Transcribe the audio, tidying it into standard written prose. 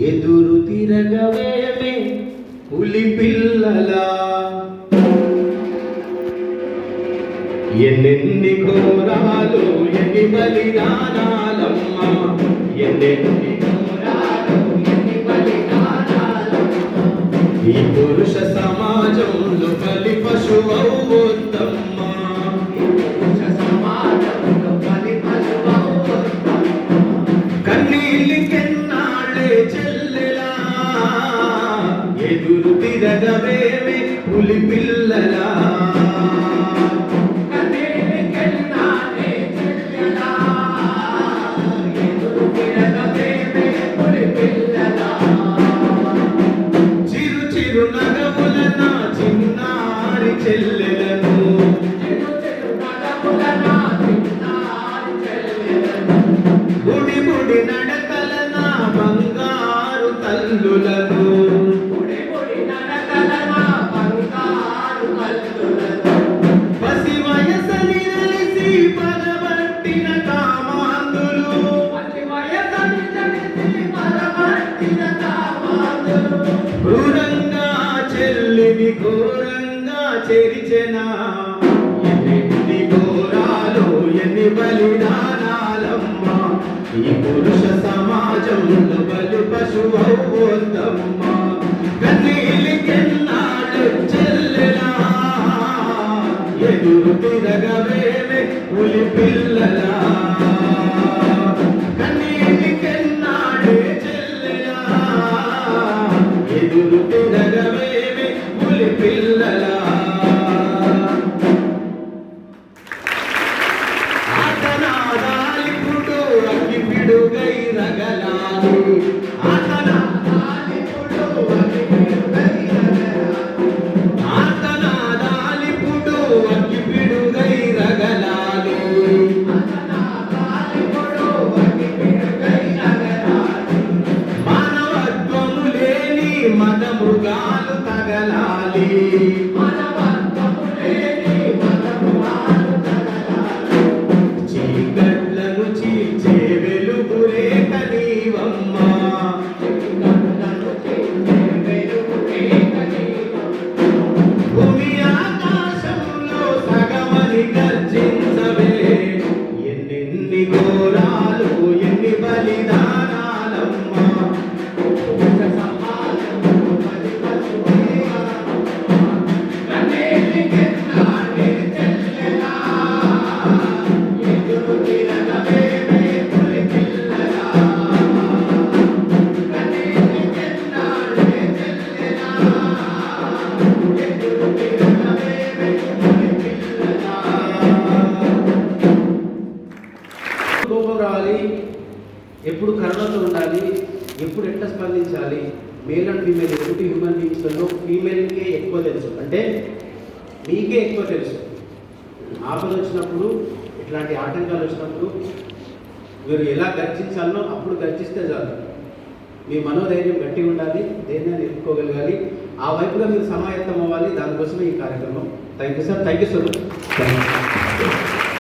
ఎదురు తిరగవేమే పులి పిల్లలా, ఎన్నెన్ని ఘోరాలు ఎన్ని బలిదానాలమ్మ, ఎన్నెన్ని ఘోరాలు ఎన్ని బలిదానాలమ్మ, ఈ పురుష సమాజంలో బలి పశువవుద్దమ్మ, ఈ పురుష సమాజంలో బలి పశువవుద్దమ్మ, కన్నీళ్ళకెన్నాళ్ళే చెల్లెలా, ఎదురు తిరగవేమే పులి పిల్లలా, చెల్లెలను గుడి గుడి నడకల నా బంగారు తల్లులను, పసి వయసని తెలిసి పదబట్టిన కామాంధులు, క్రూరంగా చెల్లిని ఘోరంగా చెరిచెనా, ఎన్ని ఘోరాలు ఎన్ని బలిదానాలమ్మ, ఈ పురుష సమాజంలో బలి పశువవుద్దమ్మ, కన్నీళ్ళకెన్నాళ్ళు చెల్లెలా, ఎదురు తిరగవేమే పులి పిల్లలా, కన్నీళ్ళకెన్నాళ్ళు చెల్లెలా, ఎదురు తిరగవేమే పులి పిల్లలా, ఆతనాదాలిపుడు అగ్గిపిడుగై రగలాలి, ఆతనాదాలిపుడు అగ్గిపిడుగై రగలాలి, ఆతనాదాలిపుడు అగ్గిపిడుగై రగలాలి, ఆతనాదాలిపుడు అగ్గిపిడుగై రగలాలి, మానవత్వము లేని మద మృగాలు తగలాలి, మానవత్వము లేని మద మృగాలు తగలాలి, చీకట్లను చీల్చే వెలుగురే కనీవమ్మ, భూమి ఆకాశంలో సగమని గర్జించవే, ఎన్నెన్ని ఘోరాలు ఎన్ని బలిదానాలమ్మ, కోపం రావాలి, ఎప్పుడు కరుణతో ఉండాలి, ఎప్పుడు ఎట్లా స్పందించాలి, మేల్ అండ్ ఫీమేల్ ఎప్పుడు హ్యూమన్ బీయింగ్స్లో ఫీమేల్కే ఎక్కువ తెలుసు, అంటే మీకే ఎక్కువ తెలుసు. ఆపద వచ్చినప్పుడు ఇట్లాంటి ఆటంకాలు వచ్చినప్పుడు మీరు ఎలా గర్జించాలో అప్పుడు గర్జిస్తే చాలు. మీ మనోధైర్యం గట్టిగా ఉండాలి, ధైర్యాన్ని ఎదుర్కోగలగాలి, ఆ వైపుగా మీరు సమాయత్తం అవ్వాలి. దానికోసమే ఈ కార్యక్రమం. Thank you sir, thank you so much.